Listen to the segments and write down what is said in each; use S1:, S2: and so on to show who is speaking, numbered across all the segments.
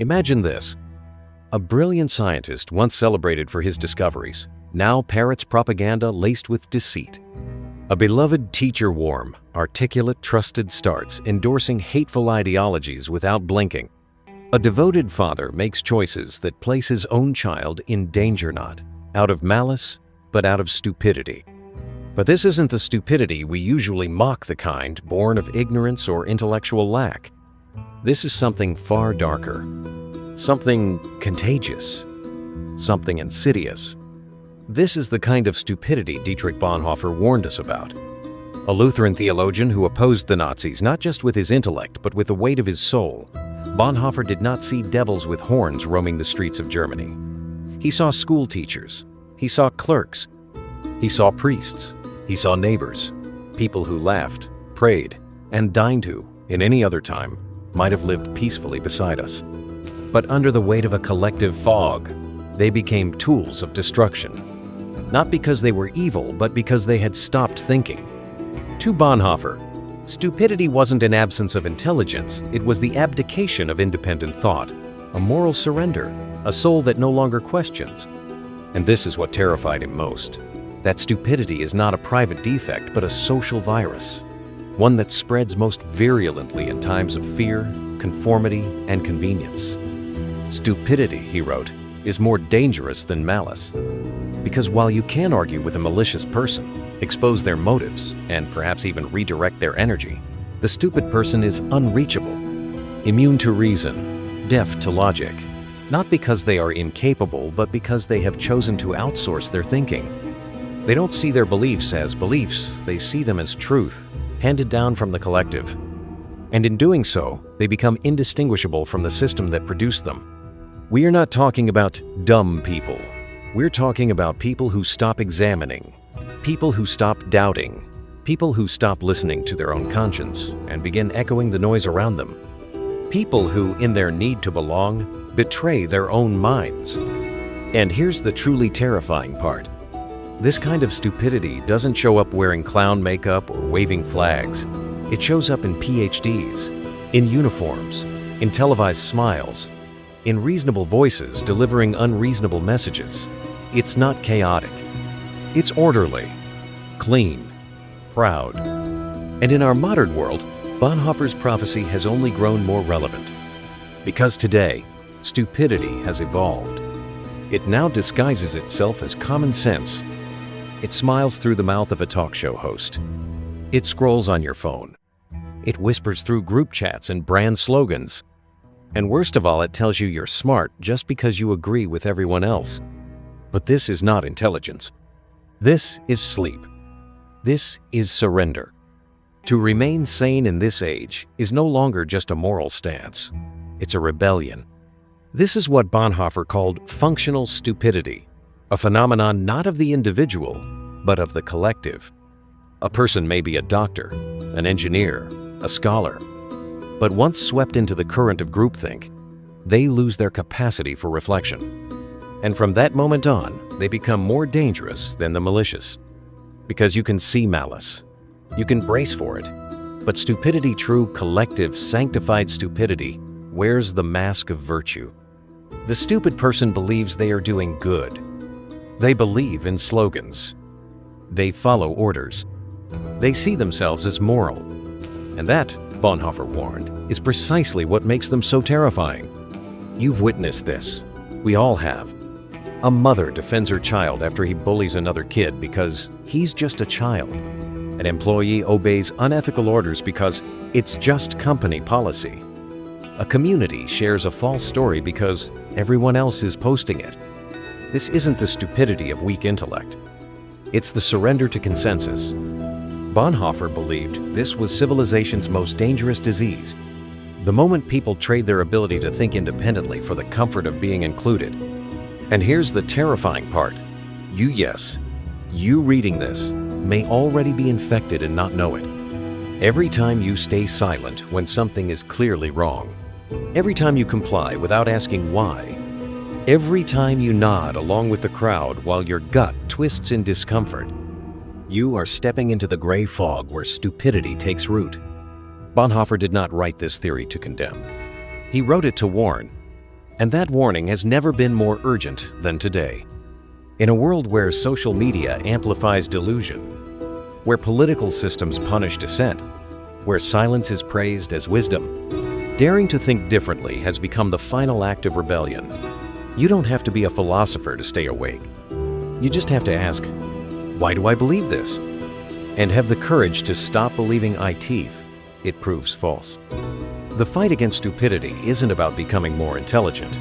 S1: Imagine this. A brilliant scientist once celebrated for his discoveries, now parrots propaganda laced with deceit. A beloved teacher warm, articulate, trusted starts endorsing hateful ideologies without blinking. A devoted father makes choices that place his own child in danger, not out of malice, but out of stupidity. But this isn't the stupidity we usually mock, the kind born of ignorance or intellectual lack. This is something far darker, something contagious, something insidious. This is the kind of stupidity Dietrich Bonhoeffer warned us about. A Lutheran theologian who opposed the Nazis not just with his intellect but with the weight of his soul, Bonhoeffer did not see devils with horns roaming the streets of Germany. He saw school teachers, he saw clerks, he saw priests, he saw neighbors, people who laughed, prayed, and dined who, in any other time, might have lived peacefully beside us. But under the weight of a collective fog, they became tools of destruction. Not because they were evil, but because they had stopped thinking. To Bonhoeffer, stupidity wasn't an absence of intelligence, it was the abdication of independent thought, a moral surrender, a soul that no longer questions. And this is what terrified him most. That stupidity is not a private defect, but a social virus, one that spreads most virulently in times of fear, conformity, and convenience. Stupidity, he wrote, is more dangerous than malice. Because while you can argue with a malicious person, expose their motives, and perhaps even redirect their energy, the stupid person is unreachable, immune to reason, deaf to logic, not because they are incapable, but because they have chosen to outsource their thinking. They don't see their beliefs as beliefs, they see them as truth, handed down from the collective. And in doing so, they become indistinguishable from the system that produced them. We are not talking about dumb people. We're talking about people who stop examining, people who stop doubting, people who stop listening to their own conscience and begin echoing the noise around them. People who, in their need to belong, betray their own minds. And here's the truly terrifying part. This kind of stupidity doesn't show up wearing clown makeup or waving flags. It shows up in PhDs, in uniforms, in televised smiles, in reasonable voices delivering unreasonable messages. It's not chaotic. It's orderly, clean, proud. And in our modern world, Bonhoeffer's prophecy has only grown more relevant. Because today, stupidity has evolved. It now disguises itself as common sense. It smiles through the mouth of a talk show host. It scrolls on your phone. It whispers through group chats and brand slogans. And worst of all, it tells you you're smart just because you agree with everyone else. But this is not intelligence. This is sleep. This is surrender. To remain sane in this age is no longer just a moral stance. It's a rebellion. This is what Bonhoeffer called functional stupidity, a phenomenon not of the individual, but of the collective. A person may be a doctor, an engineer, a scholar, but once swept into the current of groupthink, they lose their capacity for reflection. And from that moment on, they become more dangerous than the malicious. Because you can see malice, you can brace for it, but stupidity, true collective sanctified stupidity, wears the mask of virtue. The stupid person believes they are doing good. They believe in slogans. They follow orders. They see themselves as moral. And that, Bonhoeffer warned, is precisely what makes them so terrifying. You've witnessed this. We all have. A mother defends her child after he bullies another kid because he's just a child. An employee obeys unethical orders because it's just company policy. A community shares a false story because everyone else is posting it. This isn't the stupidity of weak intellect. It's the surrender to consensus. Bonhoeffer believed this was civilization's most dangerous disease. The moment people trade their ability to think independently for the comfort of being included. And here's the terrifying part. You reading this may already be infected and not know it. Every time you stay silent when something is clearly wrong. Every time you comply without asking why. Every time you nod along with the crowd while your gut twists in discomfort, you are stepping into the gray fog where stupidity takes root. Bonhoeffer did not write this theory to condemn. He wrote it to warn. And that warning has never been more urgent than today. In a world where social media amplifies delusion, where political systems punish dissent, where silence is praised as wisdom, daring to think differently has become the final act of rebellion. You don't have to be a philosopher to stay awake. You just have to ask, why do I believe this? And have the courage to stop believing it proves false. The fight against stupidity isn't about becoming more intelligent.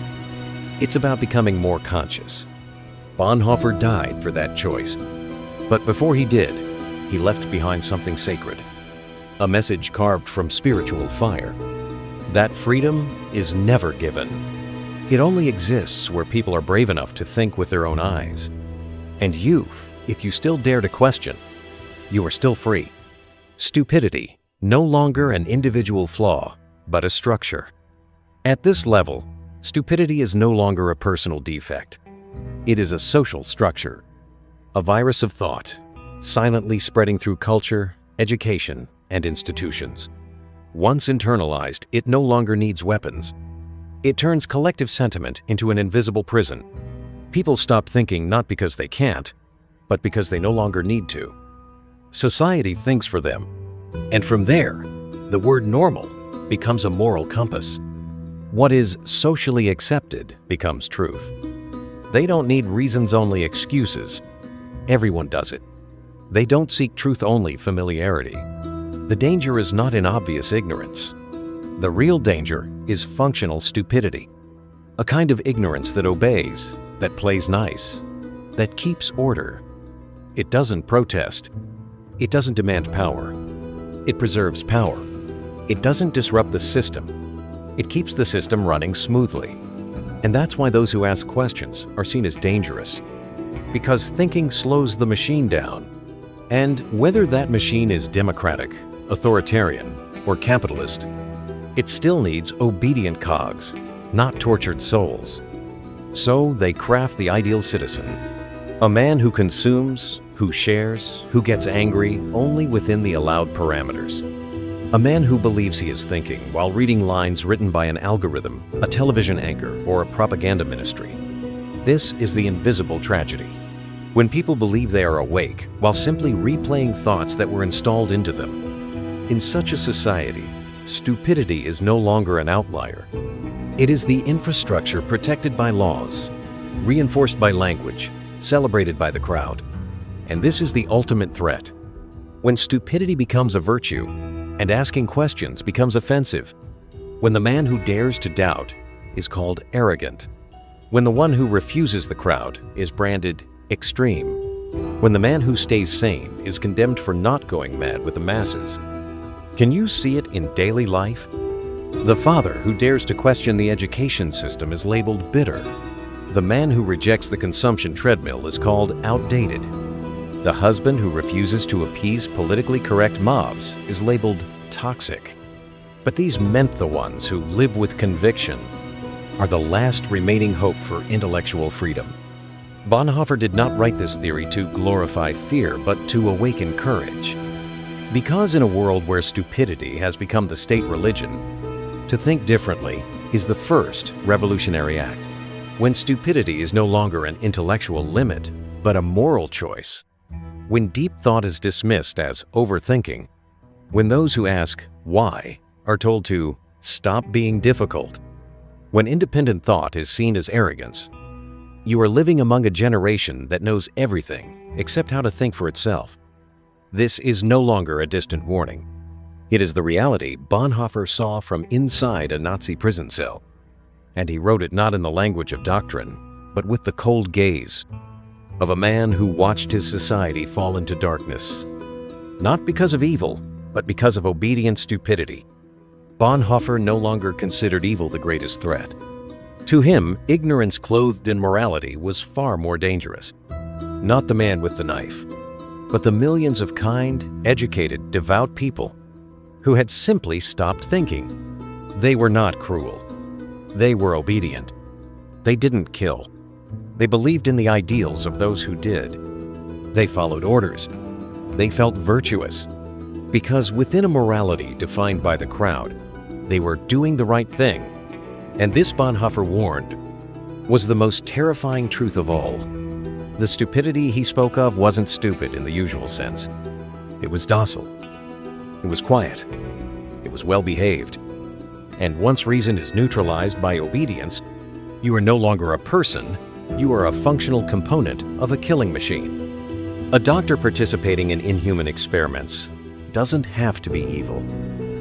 S1: It's about becoming more conscious. Bonhoeffer died for that choice. But before he did, he left behind something sacred. A message carved from spiritual fire. That freedom is never given. It only exists where people are brave enough to think with their own eyes. And if you still dare to question, you are still free. Stupidity, no longer an individual flaw, but a structure. At this level, stupidity is no longer a personal defect. It is a social structure, a virus of thought, silently spreading through culture, education, and institutions. Once internalized, it no longer needs weapons. It turns collective sentiment into an invisible prison. People stop thinking not because they can't, but because they no longer need to. Society thinks for them, and from there, the word normal becomes a moral compass. What is socially accepted becomes truth. They don't need reasons-only excuses. Everyone does it. They don't seek truth-only familiarity. The danger is not in obvious ignorance. The real danger is functional stupidity, a kind of ignorance that obeys, that plays nice, that keeps order. It doesn't protest. It doesn't demand power. It preserves power. It doesn't disrupt the system. It keeps the system running smoothly. And that's why those who ask questions are seen as dangerous. Because thinking slows the machine down. And whether that machine is democratic, authoritarian, or capitalist, it still needs obedient cogs, not tortured souls. So they craft the ideal citizen, a man who consumes, who shares, who gets angry only within the allowed parameters. A man who believes he is thinking while reading lines written by an algorithm, a television anchor, or a propaganda ministry. This is the invisible tragedy. When people believe they are awake while simply replaying thoughts that were installed into them. In such a society, stupidity is no longer an outlier. It is the infrastructure protected by laws, reinforced by language, celebrated by the crowd. And this is the ultimate threat. When stupidity becomes a virtue, and asking questions becomes offensive. When the man who dares to doubt is called arrogant. When the one who refuses the crowd is branded extreme. When the man who stays sane is condemned for not going mad with the masses. Can you see it in daily life? The father who dares to question the education system is labeled bitter. The man who rejects the consumption treadmill is called outdated. The husband who refuses to appease politically correct mobs is labeled toxic. But these mentha ones who live with conviction are the last remaining hope for intellectual freedom. Bonhoeffer did not write this theory to glorify fear, but to awaken courage. Because in a world where stupidity has become the state religion, to think differently is the first revolutionary act. When stupidity is no longer an intellectual limit, but a moral choice. When deep thought is dismissed as overthinking, when those who ask why are told to stop being difficult, when independent thought is seen as arrogance, you are living among a generation that knows everything except how to think for itself. This is no longer a distant warning. It is the reality Bonhoeffer saw from inside a Nazi prison cell, and he wrote it not in the language of doctrine, but with the cold gaze of a man who watched his society fall into darkness, not because of evil, but because of obedient stupidity. Bonhoeffer no longer considered evil the greatest threat. To him, ignorance clothed in morality was far more dangerous. Not the man with the knife, but the millions of kind, educated, devout people who had simply stopped thinking. They were not cruel. They were obedient. They didn't kill. They believed in the ideals of those who did. They followed orders. They felt virtuous. Because within a morality defined by the crowd, they were doing the right thing. And this, Bonhoeffer warned, was the most terrifying truth of all. The stupidity he spoke of wasn't stupid in the usual sense. It was docile. It was quiet. It was well-behaved. And once reason is neutralized by obedience, you are no longer a person, you are a functional component of a killing machine. A doctor participating in inhuman experiments doesn't have to be evil.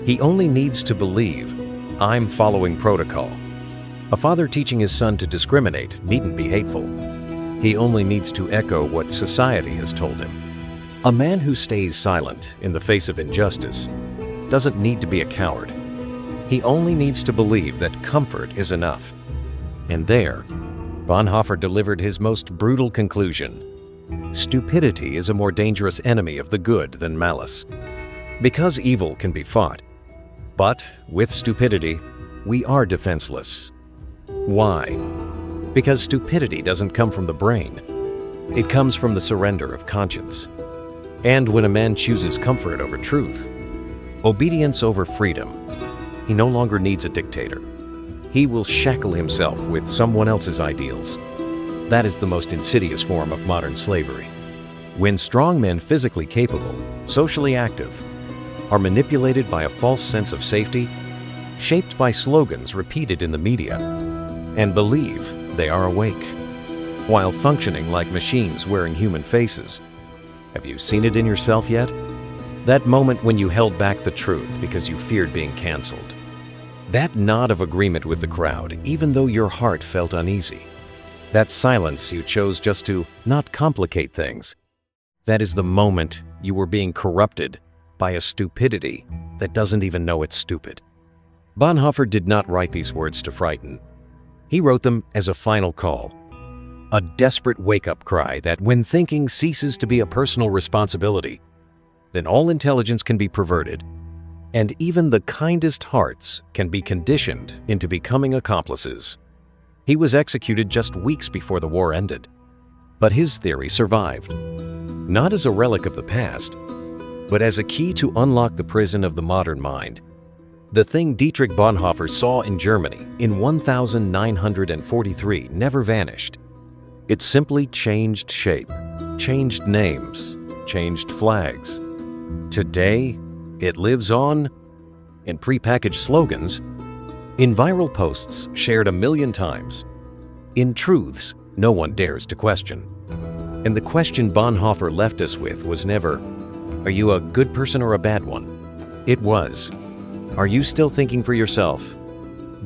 S1: He only needs to believe, I'm following protocol. A father teaching his son to discriminate needn't be hateful. He only needs to echo what society has told him. A man who stays silent in the face of injustice doesn't need to be a coward. He only needs to believe that comfort is enough. And there, Bonhoeffer delivered his most brutal conclusion. Stupidity is a more dangerous enemy of the good than malice. Because evil can be fought, but with stupidity, we are defenseless. Why? Because stupidity doesn't come from the brain. It comes from the surrender of conscience. And when a man chooses comfort over truth, obedience over freedom, he no longer needs a dictator. He will shackle himself with someone else's ideals. That is the most insidious form of modern slavery. When strong men, physically capable, socially active, are manipulated by a false sense of safety, shaped by slogans repeated in the media, and believe they are awake, while functioning like machines wearing human faces. Have you seen it in yourself yet? That moment when you held back the truth because you feared being canceled. That nod of agreement with the crowd, even though your heart felt uneasy. That silence you chose just to not complicate things. That is the moment you were being corrupted by a stupidity that doesn't even know it's stupid. Bonhoeffer did not write these words to frighten. He wrote them as a final call, a desperate wake-up cry that when thinking ceases to be a personal responsibility, then all intelligence can be perverted, and even the kindest hearts can be conditioned into becoming accomplices. He was executed just weeks before the war ended, but his theory survived, not as a relic of the past, but as a key to unlock the prison of the modern mind. The thing Dietrich Bonhoeffer saw in Germany in 1943 never vanished. It simply changed shape, changed names, changed flags. Today, it lives on in prepackaged slogans, in viral posts shared 1 million times, in truths no one dares to question. And the question Bonhoeffer left us with was never, are you a good person or a bad one? It was, are you still thinking for yourself?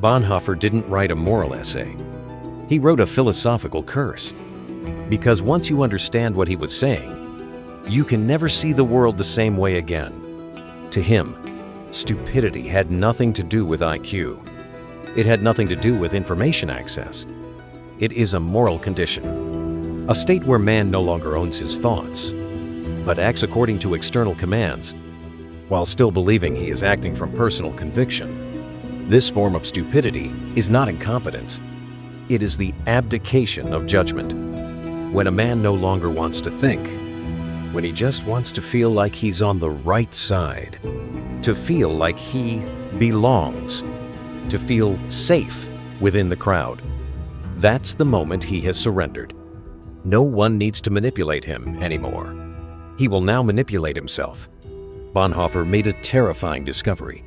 S1: Bonhoeffer didn't write a moral essay. He wrote a philosophical curse. Because once you understand what he was saying, you can never see the world the same way again. To him, stupidity had nothing to do with IQ. It had nothing to do with information access. It is a moral condition, a state where man no longer owns his thoughts, but acts according to external commands, while still believing he is acting from personal conviction. This form of stupidity is not incompetence. It is the abdication of judgment. When a man no longer wants to think, when he just wants to feel like he's on the right side, to feel like he belongs, to feel safe within the crowd. That's the moment he has surrendered. No one needs to manipulate him anymore. He will now manipulate himself. Bonhoeffer made a terrifying discovery.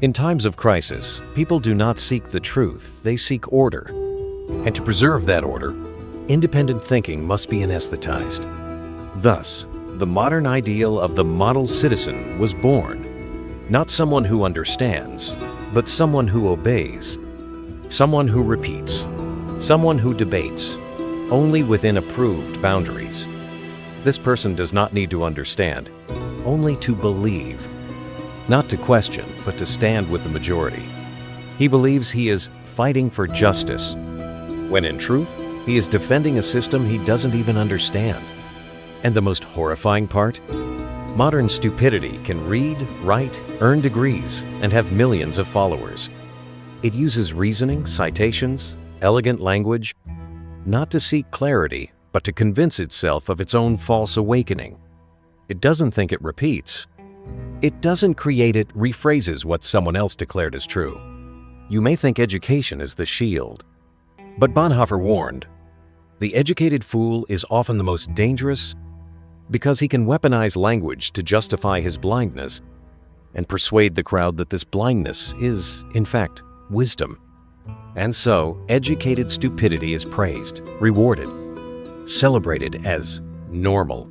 S1: In times of crisis, people do not seek the truth, they seek order. And to preserve that order, independent thinking must be anesthetized. Thus, the modern ideal of the model citizen was born. Not someone who understands, but someone who obeys. Someone who repeats. Someone who debates, only within approved boundaries. This person does not need to understand, only to believe. Not to question, but to stand with the majority. He believes he is fighting for justice, when in truth, he is defending a system he doesn't even understand. And the most horrifying part? Modern stupidity can read, write, earn degrees, and have millions of followers. It uses reasoning, citations, elegant language, not to seek clarity, but to convince itself of its own false awakening. It doesn't think it repeats. It doesn't create, it rephrases what someone else declared as true. You may think education is the shield. But Bonhoeffer warned, the educated fool is often the most dangerous because he can weaponize language to justify his blindness and persuade the crowd that this blindness is, in fact, wisdom. And so, educated stupidity is praised, rewarded, celebrated as normal,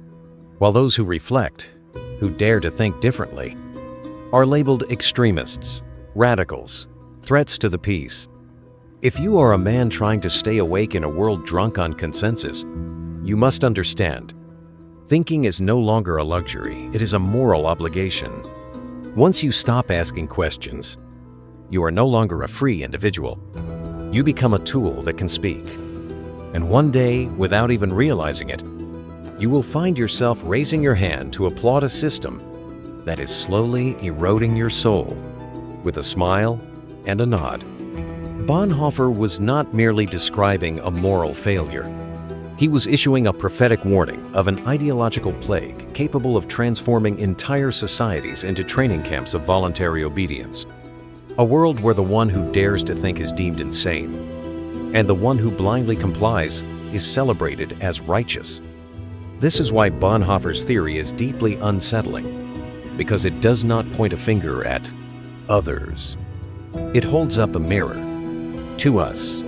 S1: while those who reflect, who dare to think differently, are labeled extremists, radicals, threats to the peace. If you are a man trying to stay awake in a world drunk on consensus, you must understand, thinking is no longer a luxury, it is a moral obligation. Once you stop asking questions, you are no longer a free individual. You become a tool that can speak. And one day, without even realizing it, you will find yourself raising your hand to applaud a system that is slowly eroding your soul with a smile and a nod. Bonhoeffer was not merely describing a moral failure. He was issuing a prophetic warning of an ideological plague capable of transforming entire societies into training camps of voluntary obedience. A world where the one who dares to think is deemed insane, and the one who blindly complies is celebrated as righteous. This is why Bonhoeffer's theory is deeply unsettling, because it does not point a finger at others. It holds up a mirror to us.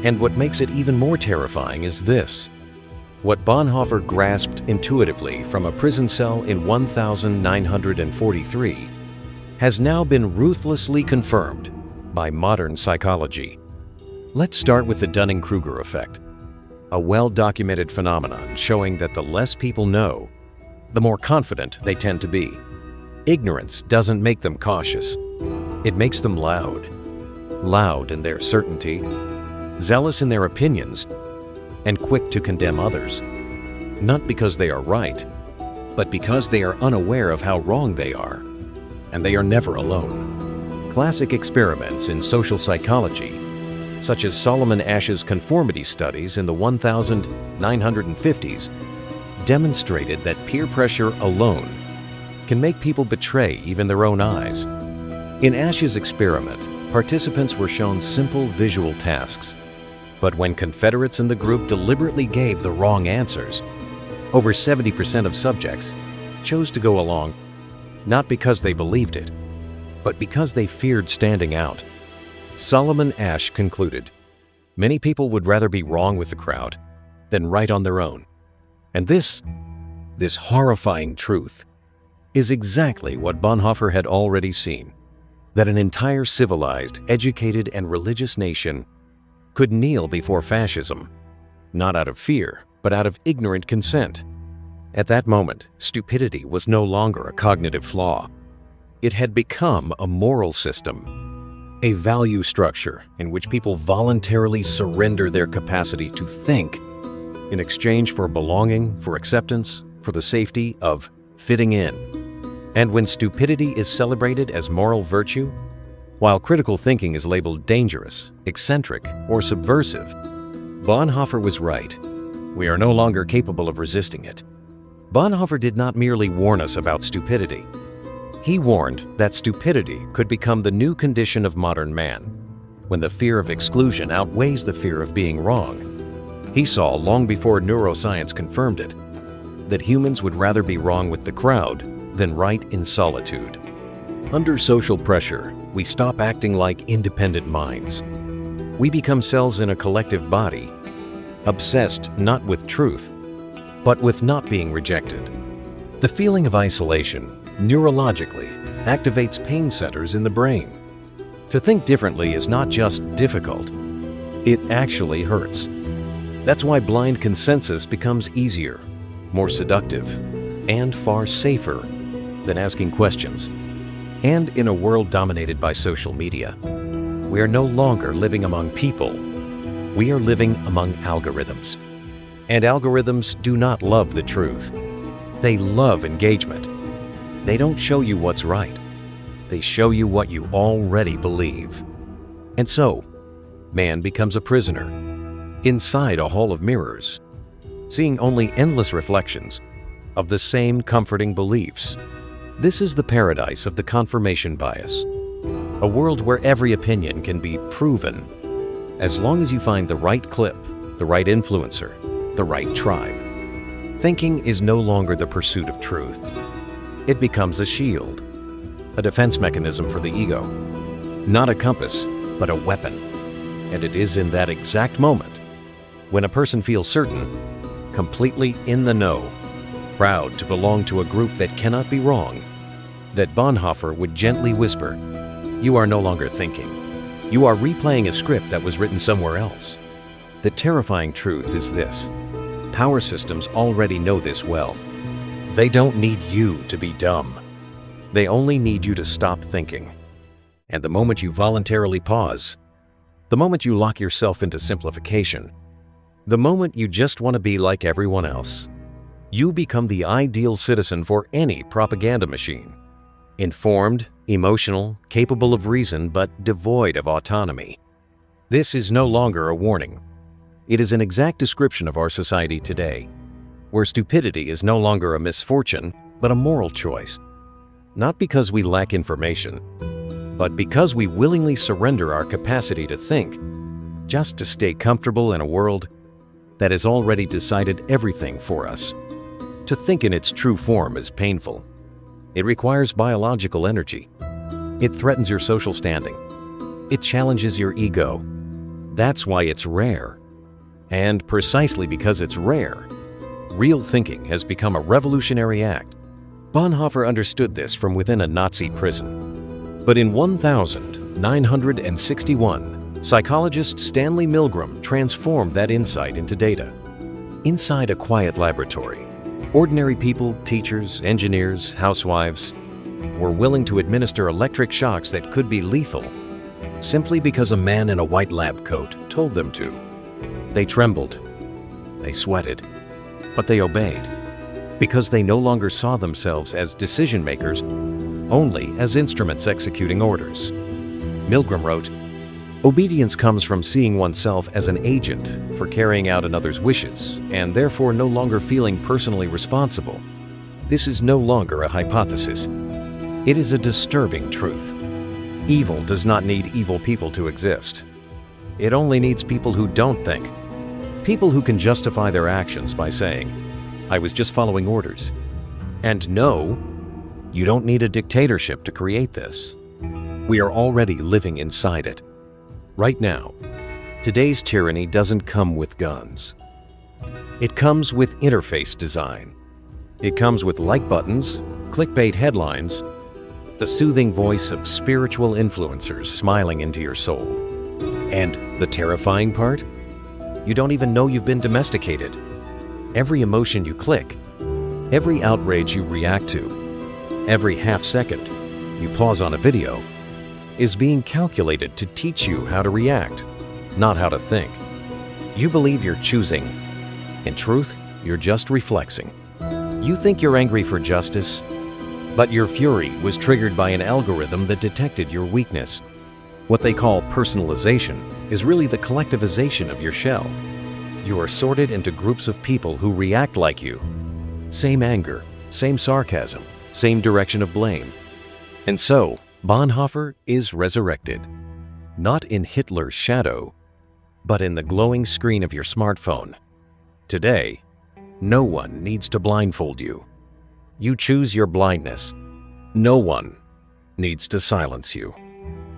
S1: And what makes it even more terrifying is this. What Bonhoeffer grasped intuitively from a prison cell in 1943 has now been ruthlessly confirmed by modern psychology. Let's start with the Dunning-Kruger effect, a well-documented phenomenon showing that the less people know, the more confident they tend to be. Ignorance doesn't make them cautious. It makes them loud. Loud in their certainty, zealous in their opinions, and quick to condemn others. Not because they are right, but because they are unaware of how wrong they are. And they are never alone. Classic experiments in social psychology, such as Solomon Asch's conformity studies in the 1950s, demonstrated that peer pressure alone can make people betray even their own eyes. In Asch's experiment, participants were shown simple visual tasks. But when Confederates in the group deliberately gave the wrong answers, over 70% of subjects chose to go along, not because they believed it, but because they feared standing out. Solomon Asch concluded, many people would rather be wrong with the crowd than right on their own. And this horrifying truth is exactly what Bonhoeffer had already seen, that an entire civilized, educated, and religious nation could kneel before fascism, not out of fear, but out of ignorant consent. At that moment, stupidity was no longer a cognitive flaw. It had become a moral system, a value structure in which people voluntarily surrender their capacity to think in exchange for belonging, for acceptance, for the safety of fitting in. And when stupidity is celebrated as moral virtue, while critical thinking is labeled dangerous, eccentric, or subversive, Bonhoeffer was right. We are no longer capable of resisting it. Bonhoeffer did not merely warn us about stupidity. He warned that stupidity could become the new condition of modern man, when the fear of exclusion outweighs the fear of being wrong. He saw, long before neuroscience confirmed it, that humans would rather be wrong with the crowd than right in solitude. Under social pressure, we stop acting like independent minds. We become cells in a collective body, obsessed not with truth, but with not being rejected. The feeling of isolation, neurologically, activates pain centers in the brain. To think differently is not just difficult, it actually hurts. That's why blind consensus becomes easier, more seductive, and far safer than asking questions. And in a world dominated by social media, we are no longer living among people. We are living among algorithms. And algorithms do not love the truth. They love engagement. They don't show you what's right. They show you what you already believe. And so, man becomes a prisoner, inside a hall of mirrors, seeing only endless reflections of the same comforting beliefs. This is the paradise of the confirmation bias. A world where every opinion can be proven, as long as you find the right clip, the right influencer, the right tribe. Thinking is no longer the pursuit of truth. It becomes a shield, a defense mechanism for the ego. Not a compass, but a weapon. And it is in that exact moment, when a person feels certain, completely in the know, proud to belong to a group that cannot be wrong, that Bonhoeffer would gently whisper, "You are no longer thinking. You are replaying a script that was written somewhere else." The terrifying truth is this: power systems already know this well. They don't need you to be dumb. They only need you to stop thinking. And the moment you voluntarily pause, the moment you lock yourself into simplification, the moment you just want to be like everyone else, you become the ideal citizen for any propaganda machine. Informed, emotional, capable of reason, but devoid of autonomy. This is no longer a warning. It is an exact description of our society today, where stupidity is no longer a misfortune, but a moral choice. Not because we lack information, but because we willingly surrender our capacity to think, just to stay comfortable in a world that has already decided everything for us. To think in its true form is painful. It requires biological energy. It threatens your social standing. It challenges your ego. That's why it's rare. And precisely because it's rare, real thinking has become a revolutionary act. Bonhoeffer understood this from within a Nazi prison. But in 1961, psychologist Stanley Milgram transformed that insight into data. Inside a quiet laboratory, ordinary people, teachers, engineers, housewives, were willing to administer electric shocks that could be lethal, simply because a man in a white lab coat told them to. They trembled, they sweated, but they obeyed, because they no longer saw themselves as decision makers, only as instruments executing orders. Milgram wrote, "Obedience comes from seeing oneself as an agent for carrying out another's wishes, and therefore no longer feeling personally responsible. This is no longer a hypothesis. It is a disturbing truth. Evil does not need evil people to exist. It only needs people who don't think. People who can justify their actions by saying, 'I was just following orders.' And no, you don't need a dictatorship to create this. We are already living inside it. Right now, today's tyranny doesn't come with guns. It comes with interface design. It comes with like buttons, clickbait headlines, the soothing voice of spiritual influencers smiling into your soul. And the terrifying part? You don't even know you've been domesticated. Every emotion you click, every outrage you react to, every half second you pause on a video, is being calculated to teach you how to react, not how to think. You believe you're choosing. In truth, you're just reflexing. You think you're angry for justice, but your fury was triggered by an algorithm that detected your weakness. What they call personalization is really the collectivization of your shell. You are sorted into groups of people who react like you. Same anger, same sarcasm, same direction of blame. And so, Bonhoeffer is resurrected, not in Hitler's shadow, but in the glowing screen of your smartphone. Today, no one needs to blindfold you. You choose your blindness. No one needs to silence you.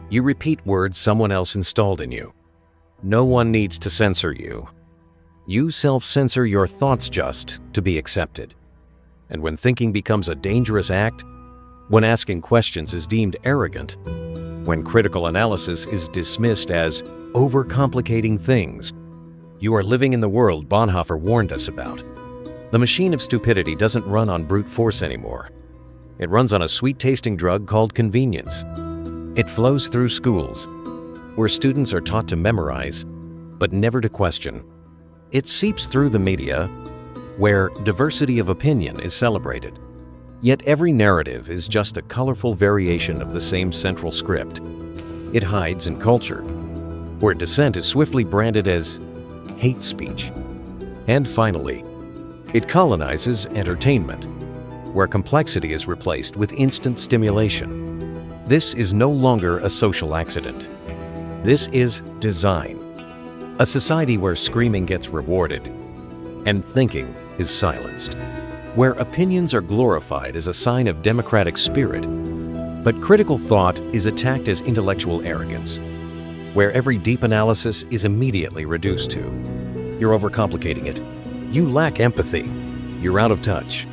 S1: You repeat words someone else installed in you. No one needs to censor you. You self-censor your thoughts just to be accepted. And when thinking becomes a dangerous act, when asking questions is deemed arrogant, when critical analysis is dismissed as overcomplicating things, you are living in the world Bonhoeffer warned us about. The machine of stupidity doesn't run on brute force anymore. It runs on a sweet-tasting drug called convenience. It flows through schools, where students are taught to memorize, but never to question. It seeps through the media, where diversity of opinion is celebrated. Yet every narrative is just a colorful variation of the same central script. It hides in culture, where dissent is swiftly branded as hate speech. And finally, it colonizes entertainment, where complexity is replaced with instant stimulation. This is no longer a social accident. This is design. A society where screaming gets rewarded and thinking is silenced. Where opinions are glorified as a sign of democratic spirit, but critical thought is attacked as intellectual arrogance. Where every deep analysis is immediately reduced to, "You're overcomplicating it. You lack empathy. You're out of touch."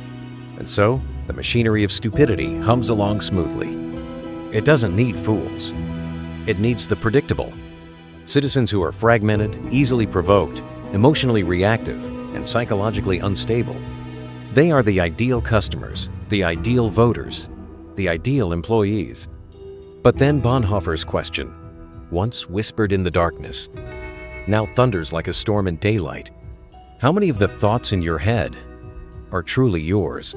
S1: And so, the machinery of stupidity hums along smoothly. It doesn't need fools. It needs the predictable. Citizens who are fragmented, easily provoked, emotionally reactive, and psychologically unstable. They are the ideal customers, the ideal voters, the ideal employees. But then Bonhoeffer's question, once whispered in the darkness, now thunders like a storm in daylight. How many of the thoughts in your head are truly yours?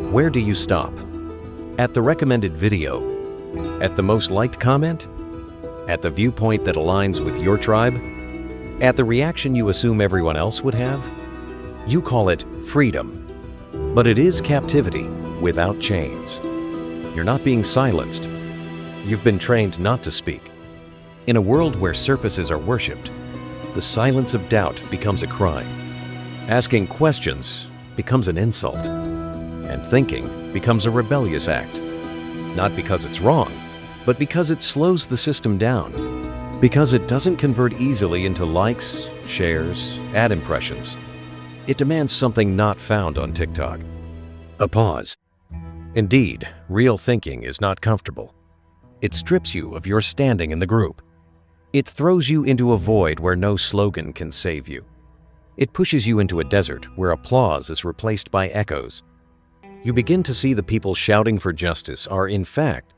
S1: Where do you stop? At the recommended video? At the most liked comment? At the viewpoint that aligns with your tribe? At the reaction you assume everyone else would have? You call it freedom, but it is captivity without chains. You're not being silenced. You've been trained not to speak. In a world where surfaces are worshipped, the silence of doubt becomes a crime. Asking questions becomes an insult, and thinking becomes a rebellious act. Not because it's wrong, but because it slows the system down. Because it doesn't convert easily into likes, shares, ad impressions. It demands something not found on TikTok. A pause. Indeed, real thinking is not comfortable. It strips you of your standing in the group. It throws you into a void where no slogan can save you. It pushes you into a desert where applause is replaced by echoes. You begin to see the people shouting for justice are, in fact,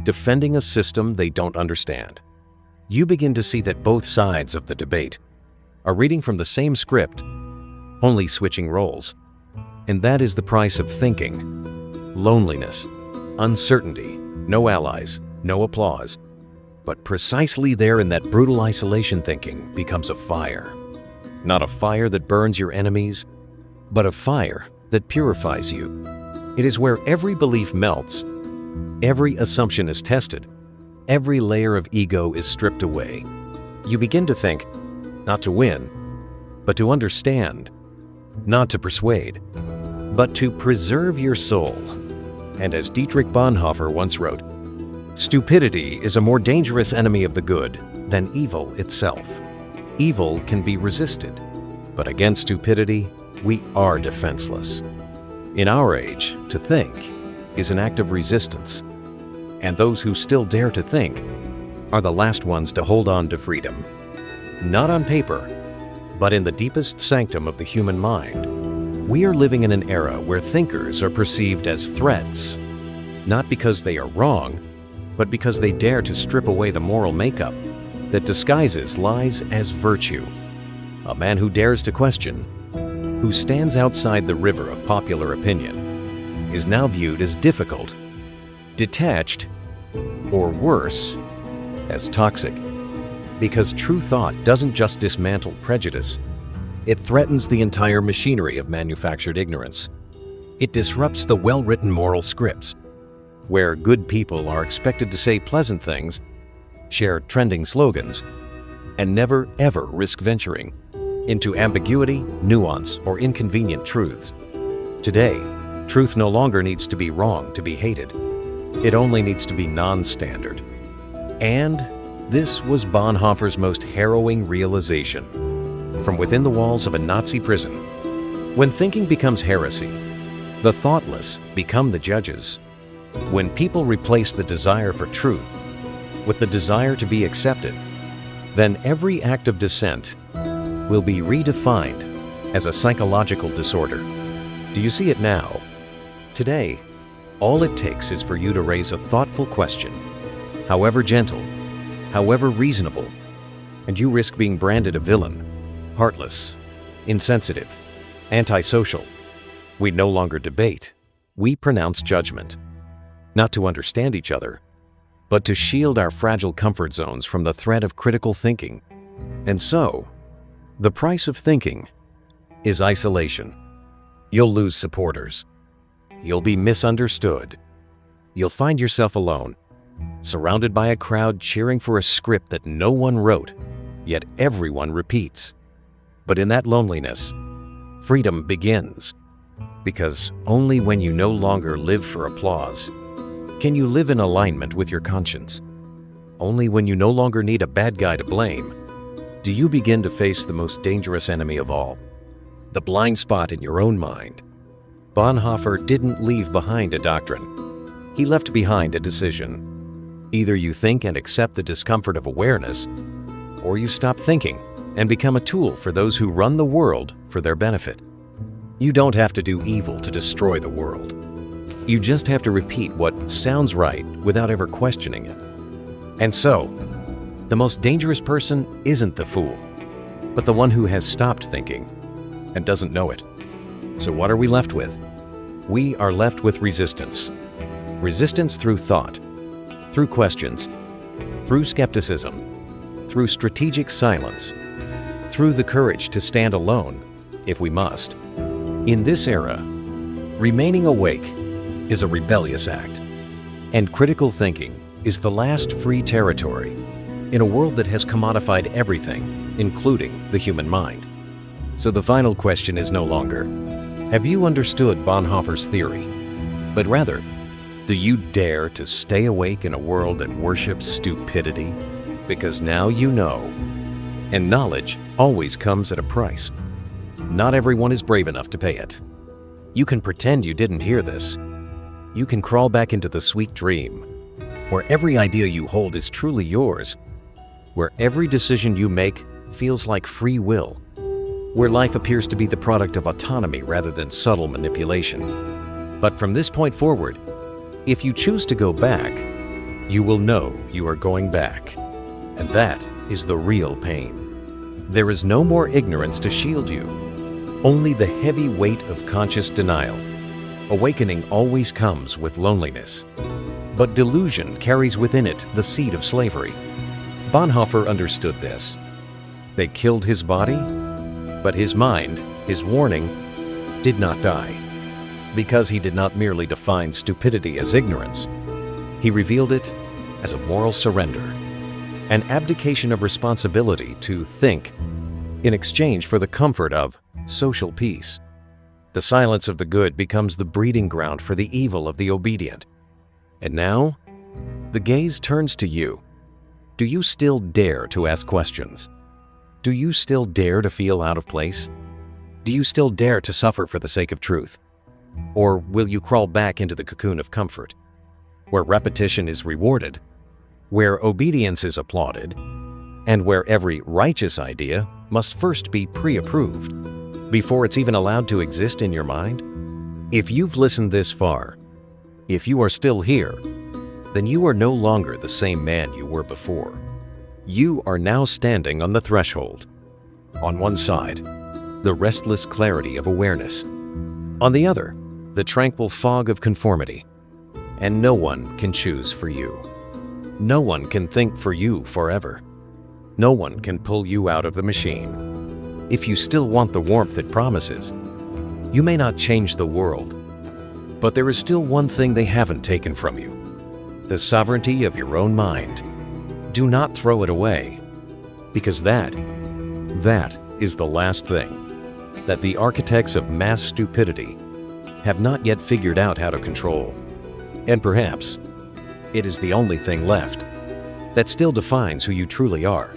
S1: defending a system they don't understand. You begin to see that both sides of the debate are reading from the same script, only switching roles. And that is the price of thinking. Loneliness, uncertainty, no allies, no applause. But precisely there in that brutal isolation, thinking becomes a fire. Not a fire that burns your enemies, but a fire that purifies you. It is where every belief melts, every assumption is tested, every layer of ego is stripped away. You begin to think, not to win, but to understand, not to persuade, but to preserve your soul. And as Dietrich Bonhoeffer once wrote, "Stupidity is a more dangerous enemy of the good than evil itself. Evil can be resisted, but against stupidity, we are defenseless." In our age, to think is an act of resistance, and those who still dare to think are the last ones to hold on to freedom. Not on paper, but in the deepest sanctum of the human mind. We are living in an era where thinkers are perceived as threats, not because they are wrong, but because they dare to strip away the moral makeup that disguises lies as virtue. A man who dares to question, who stands outside the river of popular opinion, is now viewed as difficult, detached, or worse, as toxic. Because true thought doesn't just dismantle prejudice, it threatens the entire machinery of manufactured ignorance. It disrupts the well-written moral scripts, where good people are expected to say pleasant things, share trending slogans, and never ever risk venturing into ambiguity, nuance, or inconvenient truths. Today, truth no longer needs to be wrong to be hated. It only needs to be non-standard. And this was Bonhoeffer's most harrowing realization. From within the walls of a Nazi prison, when thinking becomes heresy, the thoughtless become the judges. When people replace the desire for truth with the desire to be accepted, then every act of dissent will be redefined as a psychological disorder. Do you see it now? Today, all it takes is for you to raise a thoughtful question, however gentle, however reasonable, and you risk being branded a villain, heartless, insensitive, antisocial. We no longer debate, we pronounce judgment. Not to understand each other, but to shield our fragile comfort zones from the threat of critical thinking. And so, the price of thinking is isolation. You'll lose supporters. You'll be misunderstood. You'll find yourself alone. surrounded by a crowd cheering for a script that no one wrote, yet everyone repeats. But in that loneliness, freedom begins. Because only when you no longer live for applause can you live in alignment with your conscience. Only when you no longer need a bad guy to blame do you begin to face the most dangerous enemy of all, the blind spot in your own mind. Bonhoeffer didn't leave behind a doctrine. He left behind a decision. Either you think and accept the discomfort of awareness, or you stop thinking and become a tool for those who run the world for their benefit. You don't have to do evil to destroy the world. You just have to repeat what sounds right without ever questioning it. And so, the most dangerous person isn't the fool, but the one who has stopped thinking and doesn't know it. So what are we left with? We are left with resistance. Resistance through thought, through questions, through skepticism, through strategic silence, through the courage to stand alone, if we must. In this era, remaining awake is a rebellious act, and critical thinking is the last free territory in a world that has commodified everything, including the human mind. So the final question is no longer, have you understood Bonhoeffer's theory? But rather, do you dare to stay awake in a world that worships stupidity? Because now you know, and knowledge always comes at a price. Not everyone is brave enough to pay it. You can pretend you didn't hear this. You can crawl back into the sweet dream, where every idea you hold is truly yours, where every decision you make feels like free will, where life appears to be the product of autonomy rather than subtle manipulation. But from this point forward, if you choose to go back, you will know you are going back. And that is the real pain. There is no more ignorance to shield you, only the heavy weight of conscious denial. Awakening always comes with loneliness, but delusion carries within it the seed of slavery. Bonhoeffer understood this. They killed his body, but his mind, his warning, did not die. Because he did not merely define stupidity as ignorance, he revealed it as a moral surrender, an abdication of responsibility to think in exchange for the comfort of social peace. The silence of the good becomes the breeding ground for the evil of the obedient. And now, the gaze turns to you. Do you still dare to ask questions? Do you still dare to feel out of place? Do you still dare to suffer for the sake of truth? Or will you crawl back into the cocoon of comfort, where repetition is rewarded, where obedience is applauded, and where every righteous idea must first be pre-approved before it's even allowed to exist in your mind? If you've listened this far, if you are still here, then you are no longer the same man you were before. You are now standing on the threshold. On one side, the restless clarity of awareness. On the other, the tranquil fog of conformity. And no one can choose for you. No one can think for you forever. No one can pull you out of the machine. If you still want the warmth it promises, you may not change the world, but there is still one thing they haven't taken from you: the sovereignty of your own mind. Do not throw it away, because that is the last thing that the architects of mass stupidity have not yet figured out how to control. And perhaps it is the only thing left that still defines who you truly are.